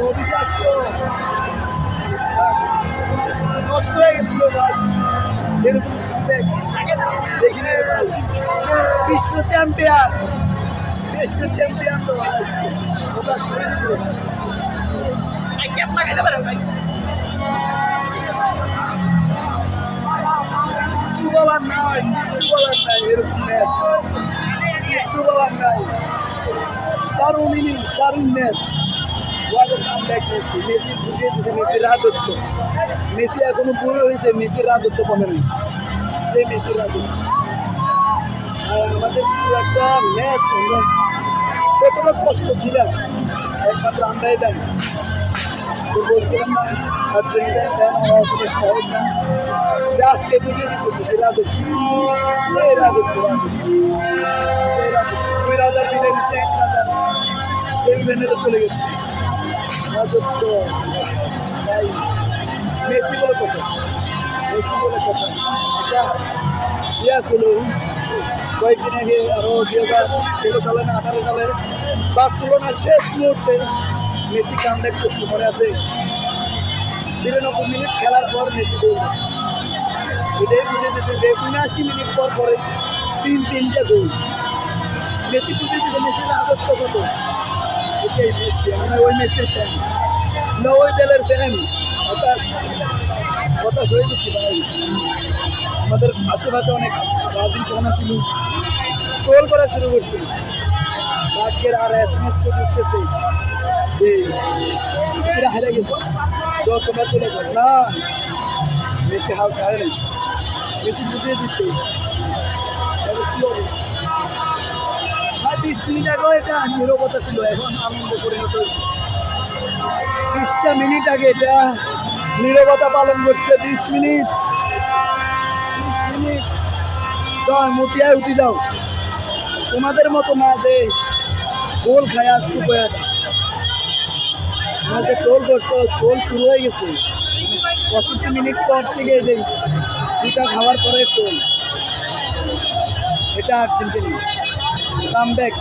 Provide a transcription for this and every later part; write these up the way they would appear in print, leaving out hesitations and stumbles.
অবিশ্বাস্য নষ্ট হয়ে গেছিল ভাই, এরকম দেখি না ভাই। বিশ্ব চ্যাম্পিয়ন তো কথা শুনে দিছিল কিছু বলার নাই, এরকম ম্যাচ কিছু বলার নাই। দারুণ ইনিংস, দারুণ ম্যাচ। মেসি বুঝিয়ে দিচ্ছে মেসির রাজত্ব। মেসি এখনো বুড়ো হয়েছে, মেসির রাজত্ব কমে নাই, এই মেসির রাজত্ব। আর আমাদের পুরো একটা ম্যাচ কতটা কষ্ট ছিলাম একমাত্র আমরাই জানি। তো বলছিলাম না আর্জেন্টিনা ফ্যান হওয়া অতটা সহজ না, যে আজকে বুঝিয়ে দিচ্ছে মেসির রাজত্ব। এই রাজত্ব 2000 বিদায় দিচ্ছে, 1000 সেমিফাইনালে চলে গেছে। রাজত্ব তাই মেসি বলে কথা, মেসি বলে কথা। এটা ইয়া ছিল কয়েকদিন আগে, আরও 2016 সালে না 18 সালে বার্সেলোনার শেষ মুহূর্তে মেসি কামব্যাক করছে, মনে আছে? 93 মিনিট খেলার পর মেসি গোল। এটাই বুঝে দিচ্ছে যে 79 মিনিট পর পরে 3-3টা গোল। মেসি বুঝে দিচ্ছে মেসির রাজত্ব কত। এটাই মেসি, আমরা ওই মেসির ফ্যান, আমরা ওই দলের ফ্যান। হতাশ হয়ে গেছি ভাই। আমাদের আশেপাশে অনেক ব্রাজিল ফ্যান ছিল, ট্রোল করা শুরু করছিল। ভাগ্যের আর SMS করে উঠতেছে যে মেসিরা হারে গেছে, তোমরা চলে যাও না। মেসি হাল ছাড়ে নাই, মেসি বুঝিয়ে দিচ্ছে। কি হবে ভাই, 20 মিনিট আগেও এটা নীরবতা ছিল, এখন আনন্দ পরিণত হয়েছে। 20টা মিনিট আগে এটা নীরবতা পালন করছে। 20 মিনিট জয় মতিয়ায় উঠে যাও, তোমাদের মতো না যে গোল খায় আর চুপ হয়ে যায়। তোমরা যে গোল করছো, গোল শুরু হয়ে গেছে 65 মিনিট পর থেকে, যে দুটা খাওয়ার পরে গোল। এটা আর্জেন্টিনা কামব্যাক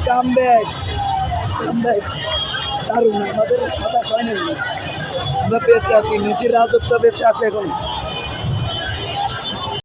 দারুণ। আমাদের হতাশ হয় না, আমরা বেঁচে আছি, মেসির রাজত্ব বেঁচে আছে এখন।